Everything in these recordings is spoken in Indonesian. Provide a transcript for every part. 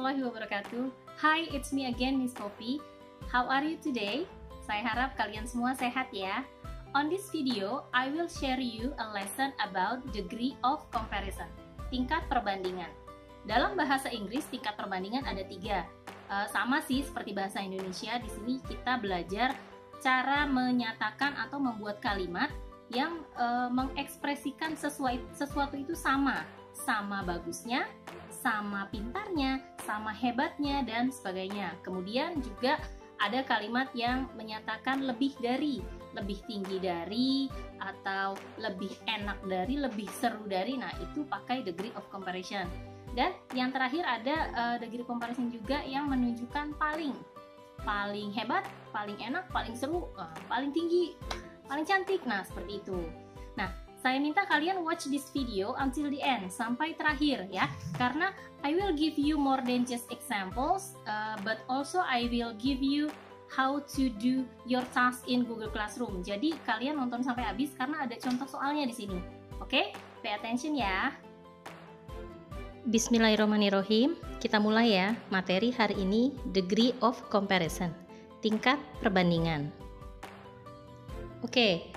warahmatullahi wabarakatuh. Hi, it's me again, Miss Poppy. How are you today? Saya harap kalian semua sehat ya. On this video, I will share you a lesson about degree of comparison, tingkat perbandingan. Dalam bahasa Inggris, tingkat perbandingan ada 3. Sama sih seperti bahasa Indonesia. Di sini kita belajar cara menyatakan atau membuat kalimat yang mengekspresikan sesuatu itu sama bagusnya, sama pintarnya, sama hebatnya, dan sebagainya. Kemudian juga ada kalimat yang menyatakan lebih dari, lebih tinggi dari, atau lebih enak dari, lebih seru dari. Nah, itu pakai degree of comparison. Dan yang terakhir ada degree comparison juga yang menunjukkan paling hebat, paling enak, paling seru, paling tinggi, paling cantik. Nah, seperti itu. Nah, saya minta kalian watch this video until the end, sampai terakhir ya, karena I will give you more than just examples, but also I will give you how to do your task in Google Classroom. Jadi kalian nonton sampai habis karena ada contoh soalnya di sini. Oke, pay attention ya. Bismillahirrahmanirrahim. Kita mulai ya. Materi hari ini degree of comparison, tingkat perbandingan. Oke.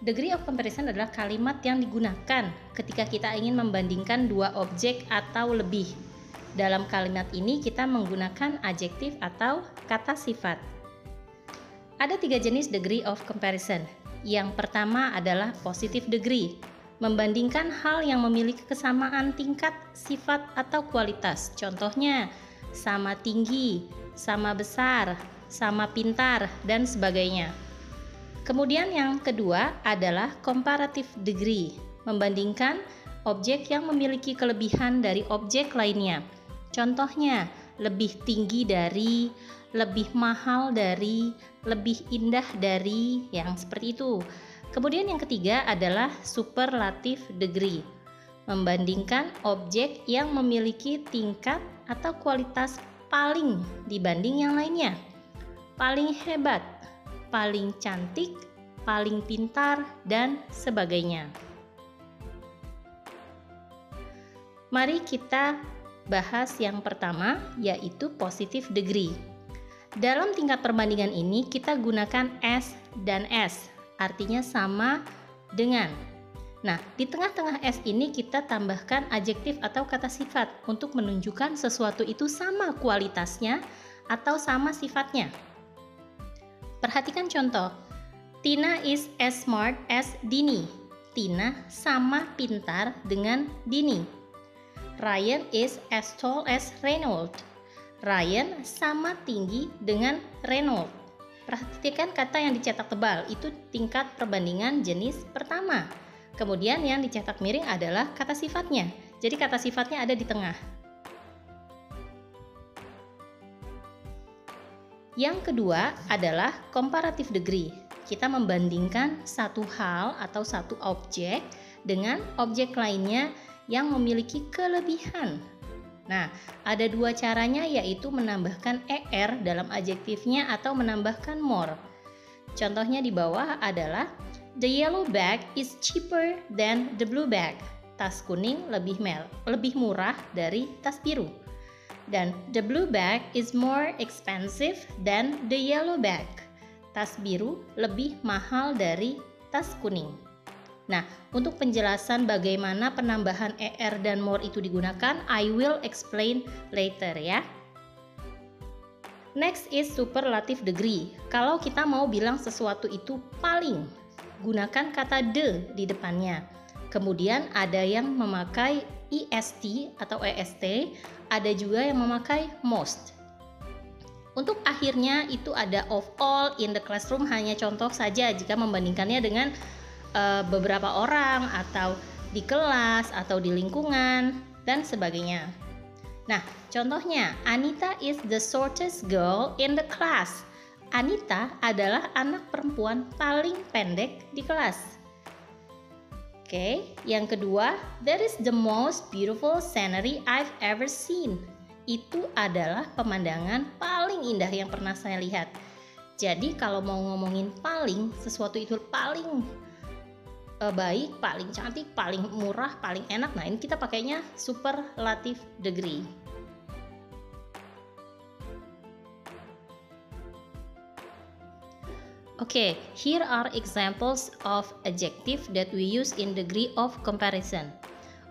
Degree of comparison adalah kalimat yang digunakan ketika kita ingin membandingkan dua objek atau lebih. Dalam kalimat ini kita menggunakan adjektif atau kata sifat. Ada 3 jenis degree of comparison. Yang pertama adalah positive degree, membandingkan hal yang memiliki kesamaan tingkat, sifat, atau kualitas. Contohnya, sama tinggi, sama besar, sama pintar, dan sebagainya. Kemudian yang kedua adalah comparative degree, membandingkan objek yang memiliki kelebihan dari objek lainnya. Contohnya, lebih tinggi dari, lebih mahal dari, lebih indah dari, yang seperti itu. Kemudian yang ketiga adalah superlative degree, membandingkan objek yang memiliki tingkat atau kualitas paling dibanding yang lainnya. Paling hebat, paling cantik, paling pintar, dan sebagainya. Mari kita bahas yang pertama, yaitu positive degree. Dalam tingkat perbandingan ini kita gunakan S dan S, artinya sama dengan. Nah, di tengah-tengah S ini kita tambahkan adjektif atau kata sifat untuk menunjukkan sesuatu itu sama kualitasnya atau sama sifatnya. Perhatikan contoh. Tina is as smart as Dini. Tina sama pintar dengan Dini. Ryan is as tall as Reynolds. Ryan sama tinggi dengan Reynolds. Perhatikan kata yang dicetak tebal, itu tingkat perbandingan jenis pertama. Kemudian yang dicetak miring adalah kata sifatnya. Jadi kata sifatnya ada di tengah. Yang kedua adalah comparative degree. Kita membandingkan satu hal atau satu objek dengan objek lainnya yang memiliki kelebihan. Nah, ada 2 caranya, yaitu menambahkan er dalam adjektifnya atau menambahkan more. Contohnya di bawah adalah the yellow bag is cheaper than the blue bag. Tas kuning lebih murah dari tas biru. Dan the blue bag is more expensive than the yellow bag. Tas biru lebih mahal dari tas kuning. Nah, untuk penjelasan bagaimana penambahan er dan more itu digunakan, I will explain later ya. Next is superlative degree. Kalau kita mau bilang sesuatu itu paling, gunakan kata the di depannya. Kemudian ada yang memakai est atau est, ada juga yang memakai most. Untuk akhirnya itu ada of all in the classroom, hanya contoh saja jika membandingkannya dengan beberapa orang atau di kelas atau di lingkungan dan sebagainya. Nah, contohnya Anita is the shortest girl in the class. Anita adalah anak perempuan paling pendek di kelas. Oke, yang kedua, that is the most beautiful scenery I've ever seen. Itu adalah pemandangan paling indah yang pernah saya lihat. Jadi kalau mau ngomongin paling, sesuatu itu paling baik, paling cantik, paling murah, paling enak, nah ini kita pakainya superlative degree. Okay, here are examples of adjective that we use in degree of comparison.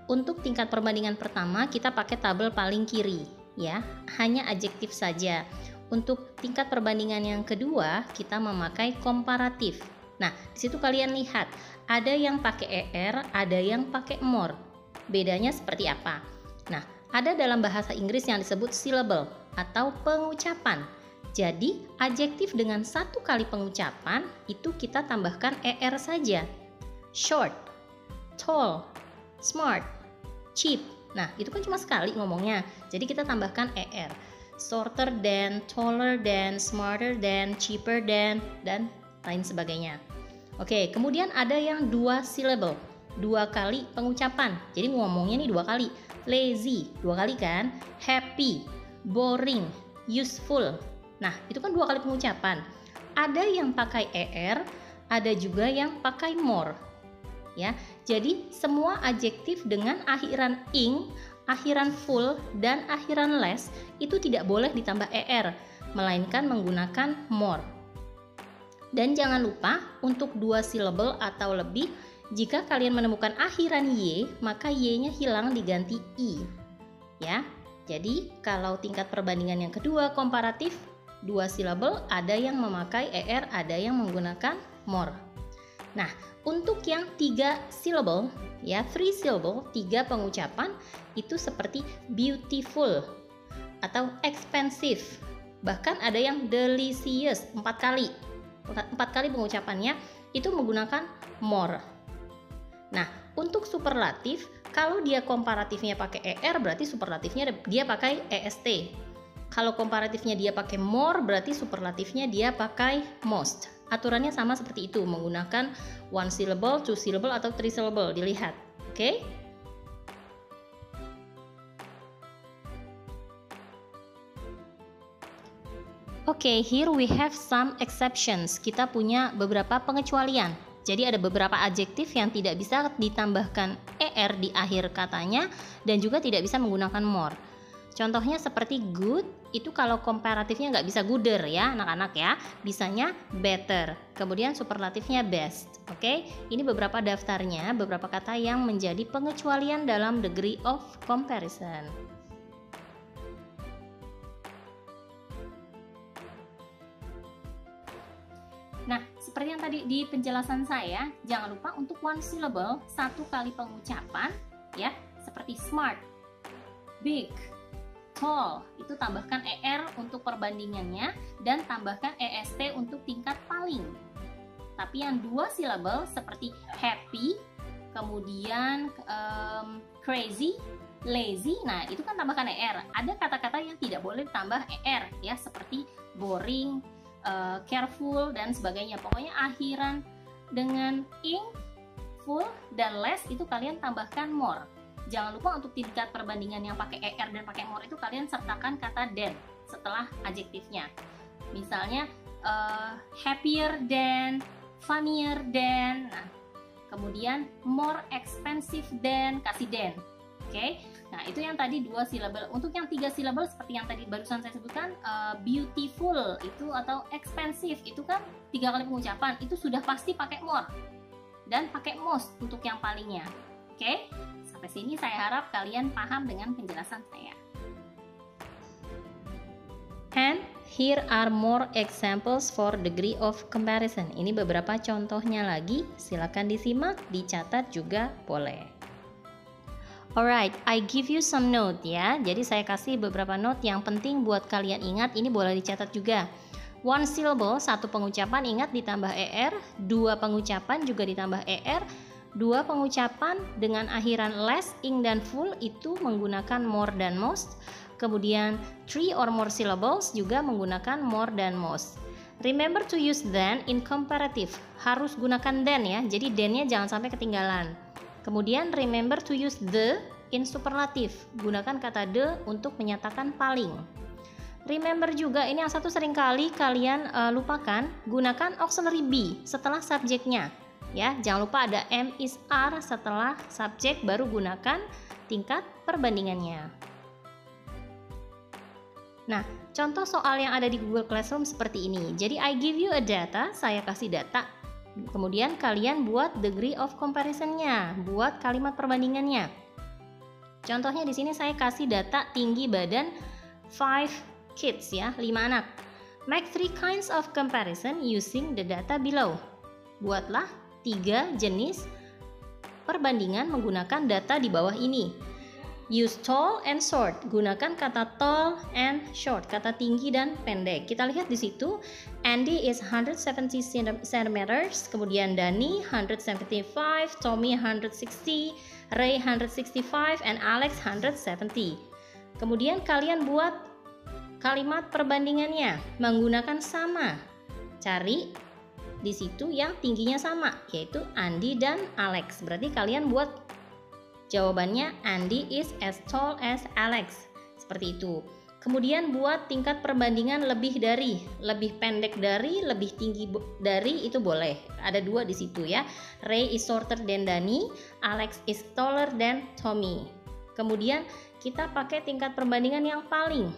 Untuk tingkat perbandingan pertama, kita pakai tabel paling kiri, ya, hanya adjektif saja. Untuk tingkat perbandingan yang kedua, kita memakai komparatif. Nah, di situ kalian lihat, ada yang pakai er, ada yang pakai more. Bedanya seperti apa? Nah, ada dalam bahasa Inggris yang disebut syllable atau pengucapan. Jadi, adjektif dengan satu kali pengucapan itu kita tambahkan er saja. Short, tall, smart, cheap. Nah, itu kan cuma sekali ngomongnya. Jadi kita tambahkan er. Shorter than, taller than, smarter than, cheaper than, dan lain sebagainya. Oke, kemudian ada yang dua syllable, dua kali pengucapan. Jadi ngomongnya nih dua kali. Lazy, dua kali kan? Happy, boring, useful. Nah, itu kan dua kali pengucapan. Ada yang pakai er, ada juga yang pakai more. Ya, jadi semua adjektif dengan akhiran ing, akhiran full, dan akhiran less itu tidak boleh ditambah er, melainkan menggunakan more. Dan jangan lupa untuk dua syllable atau lebih, jika kalian menemukan akhiran y, maka y-nya hilang diganti i. Ya, jadi kalau tingkat perbandingan yang kedua komparatif, dua syllable, ada yang memakai er, ada yang menggunakan more. Nah, untuk yang tiga syllable, ya, three syllable, tiga pengucapan, itu seperti beautiful atau expensive. Bahkan ada yang delicious, empat kali pengucapannya itu menggunakan more. Nah, untuk superlatif, kalau dia komparatifnya pakai er, berarti superlatifnya dia pakai est. Kalau komparatifnya dia pakai more, berarti superlatifnya dia pakai most. Aturannya sama seperti itu, menggunakan one syllable, two syllable, atau three syllable. Dilihat, oke? Oke, here we have some exceptions. Kita punya beberapa pengecualian. Jadi ada beberapa adjektif yang tidak bisa ditambahkan er di akhir katanya dan juga tidak bisa menggunakan more. Contohnya seperti good, itu kalau komparatifnya nggak bisa gooder ya anak-anak ya, bisanya better. Kemudian superlatifnya best. Oke, ini beberapa daftarnya, beberapa kata yang menjadi pengecualian dalam degree of comparison. Nah, seperti yang tadi di penjelasan saya, jangan lupa untuk one syllable, satu kali pengucapan, ya, seperti smart, big, tall, itu tambahkan er untuk perbandingannya dan tambahkan est untuk tingkat paling. Tapi yang dua syllable seperti happy, kemudian crazy, lazy, nah itu kan tambahkan er. Ada kata-kata yang tidak boleh ditambah er, ya, seperti boring, careful, dan sebagainya. Pokoknya akhiran dengan ing, full, dan less itu kalian tambahkan more. Jangan lupa untuk tingkat perbandingan yang pakai er dan pakai more itu kalian sertakan kata than setelah adjektifnya. Misalnya happier than, funnier than, nah, kemudian more expensive than, kasih than. Oke, nah itu yang tadi dua syllable. Untuk yang tiga syllable seperti yang tadi barusan saya sebutkan, beautiful itu atau expensive itu kan tiga kali pengucapan, itu sudah pasti pakai more dan pakai most untuk yang palingnya. Oke, sampai sini saya harap kalian paham dengan penjelasan saya. And here are more examples for degree of comparison. Ini beberapa contohnya lagi, silakan disimak, dicatat juga boleh. Alright, I give you some note ya. Jadi saya kasih beberapa note yang penting buat kalian ingat, ini boleh dicatat juga. One syllable, satu pengucapan, ingat ditambah er, dua pengucapan juga ditambah er, dua pengucapan dengan akhiran less, ing, dan full itu menggunakan more dan most. Kemudian three or more syllables juga menggunakan more dan most. Remember to use than in comparative. Harus gunakan than ya, jadi than-nya jangan sampai ketinggalan. Kemudian remember to use the in superlative. Gunakan kata the untuk menyatakan paling. Remember juga, ini yang satu seringkali kalian lupakan, gunakan auxiliary be setelah subjeknya. Ya, jangan lupa ada am, is, are setelah subjek, baru gunakan tingkat perbandingannya. Nah, contoh soal yang ada di Google Classroom seperti ini. Jadi I give you a data, saya kasih data. Kemudian kalian buat degree of comparison-nya, buat kalimat perbandingannya. Contohnya di sini saya kasih data tinggi badan 5 kids ya, 5 anak. Make 3 kinds of comparison using the data below. Buatlah 3 jenis perbandingan menggunakan data di bawah ini. Use tall and short. Gunakan kata tall and short, kata tinggi dan pendek. Kita lihat di situ, Andy is 170 cm, kemudian Danny 175, Tommy 160, Ray 165, and Alex 170. Kemudian kalian buat kalimat perbandingannya menggunakan sama. Cari di situ yang tingginya sama, yaitu Andy dan Alex. Berarti kalian buat jawabannya Andy is as tall as Alex. Seperti itu. Kemudian buat tingkat perbandingan lebih dari, lebih pendek dari, lebih tinggi dari, itu boleh. Ada 2 di situ ya. Ray is shorter than Danny, Alex is taller than Tommy. Kemudian kita pakai tingkat perbandingan yang paling.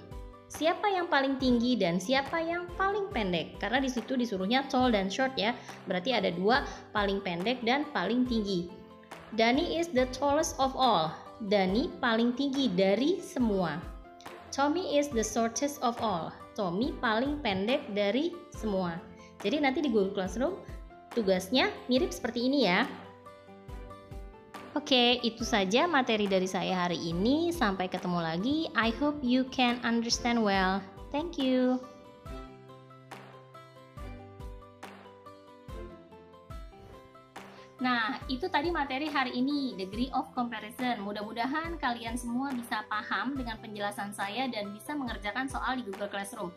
Siapa yang paling tinggi dan siapa yang paling pendek? Karena di situ disuruhnya tall dan short ya. Berarti ada 2, paling pendek dan paling tinggi. Danny is the tallest of all. Danny paling tinggi dari semua. Tommy is the shortest of all. Tommy paling pendek dari semua. Jadi nanti di Google Classroom tugasnya mirip seperti ini ya. Oke, itu saja materi dari saya hari ini. Sampai ketemu lagi. I hope you can understand well. Thank you. Nah, itu tadi materi hari ini, degree of comparison. Mudah-mudahan kalian semua bisa paham dengan penjelasan saya dan bisa mengerjakan soal di Google Classroom.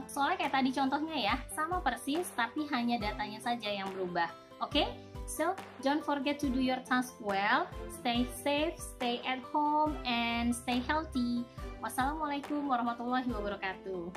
Soalnya kayak tadi contohnya ya, sama persis tapi hanya datanya saja yang berubah. Oke? So, don't forget to do your task well. Stay safe, stay at home, and stay healthy. Wassalamualaikum warahmatullahi wabarakatuh.